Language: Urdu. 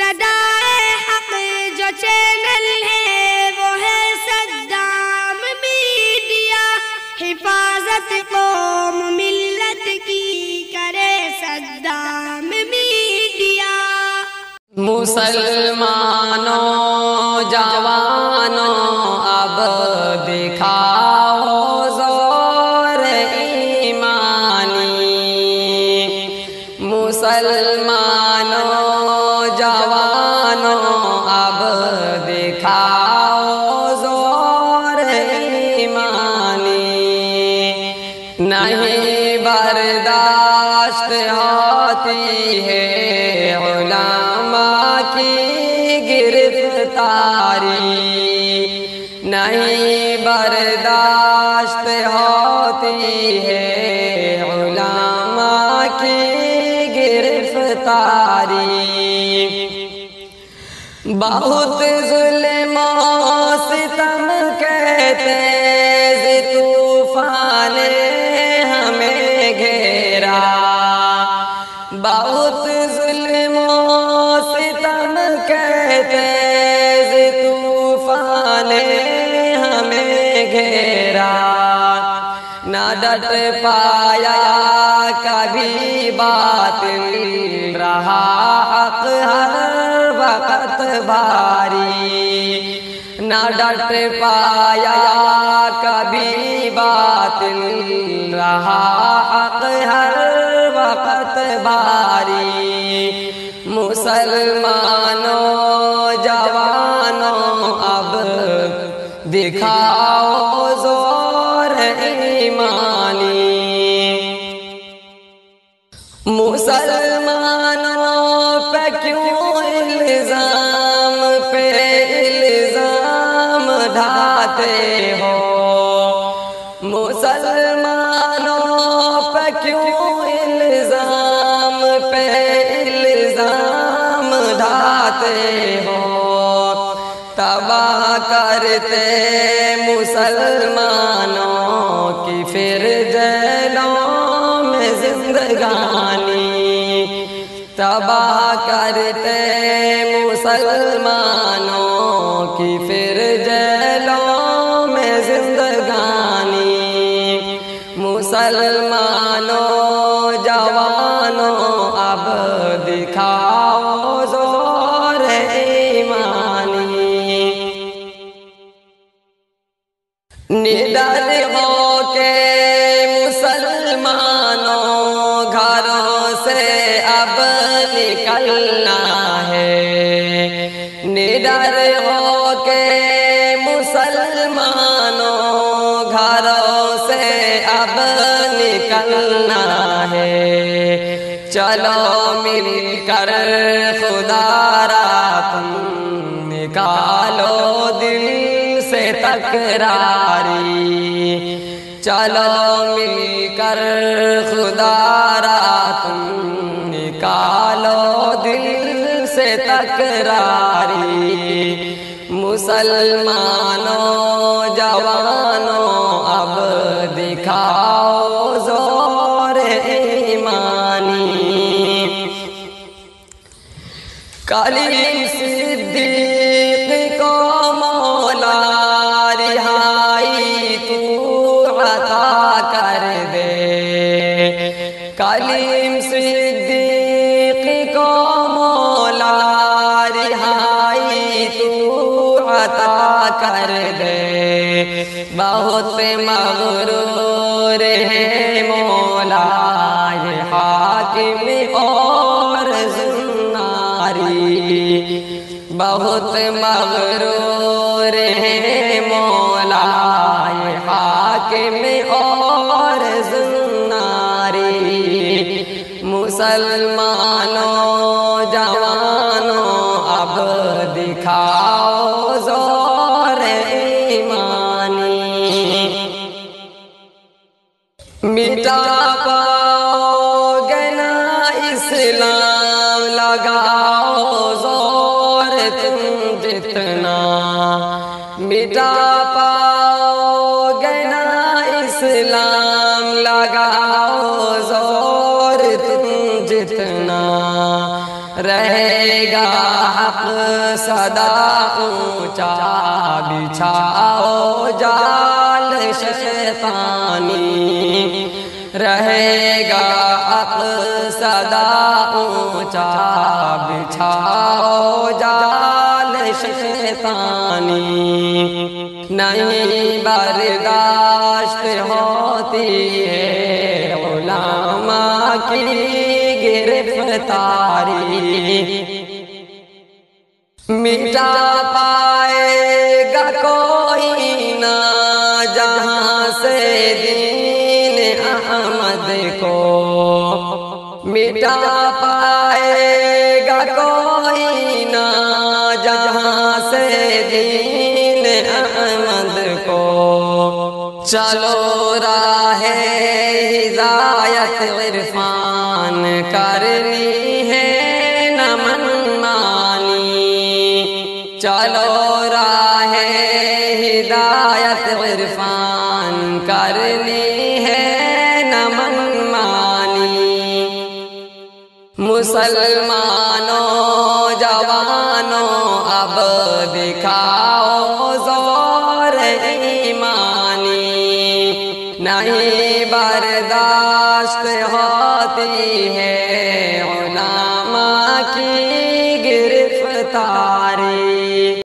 صدائے حق جو چینل ہے وہ ہے صدام میڈیا، حفاظت قوم ملت کی کرے صدام میڈیا۔ مسلمانوں جوانوں اب دکھاؤ زور ایمانی، مسلمانوں جوانوں اب دکھاؤ زور ایمانی، نہیں برداشت ہوتی ہے علماء کی گرفتاری، نہیں برداشت ہوتی ہے علماء کی گرفتاری، بہت ظلم و ستم کے تیز طوفان نے ہمیں گھیرا، بہت ظلم و ستم کے تیز طوفان نے ہمیں گھیرا، نہ ڈٹ پایا کبھی باطل، رہا حق ہر وقت بھاری، نہ ڈٹ پایا کبھی باطل، رہا حق ہر وقت بھاری، مسلمانوں جوانوں اب دکھاؤ زور ایمانی، مسلمانوں پہ کیوں الزام پہ الزام ڈھاتے ہو، مسلمانوں پہ کیوں الزام پہ الزام ڈھاتے ہو، تباہ کرتے مسلمانوں کی پھر جیلوں میں زندگانی، تباہ کرتے مسلمانوں کی پھر جیلوں میں زندگانی، مسلمانوں جوانوں اب دکھاؤ زور ایمانی، نڈر ہو کے مسلمانوں گھروں سے اب نکلنا ہے، نڈر ہو کے مسلمانوں گھروں سے اب نکلنا ہے، چلو مل کر خدا را تم نکالو دل سے تکراری، چلو مل کر خدا را تم نکالو دل سے تکراری، مسلمانوں جوانوں اب دکھاؤ زور ایمانی، کلیم صدیق کو مولا رہائی تو عطا کر دے، کلیم صدیق کو مولا رہائی تو عطا کر دے، بہت مغرور ہے مولا یہ حاکم اور زناری، بہت مغرور ہے مولا یہ حاکم اور زناری، مسلمانوں جوانوں اب دکھاؤ زور ایمانی، مٹا پاؤ گے نا اسلام، لگاؤ زور تم جتنا، مٹا پاؤ گے نا اسلام، لگاؤ زور تم جتنا، رہے گا حق صدا اونچا بچھاؤ جال شیطانی رہے گا حق صدا اونچا بچھاؤ جال شیطانی نہیں برداشت ہوتی ہے علماء کی گرفتاری مٹا پائے گا کوئی نہ جہاں سے دین احمد کو مٹا پائے گا کوئی نہ جہاں سے دین احمد کو چلو راہ ہدایت عرفان کرنی ہے نہ منمانی چلو راہ ہدایت عرفان کرنی ہے نہ منمانی مسلمانوں جوانوں اب دکھاؤ زور ایمانی نہیں برداشت ہوتی ہے علماء کی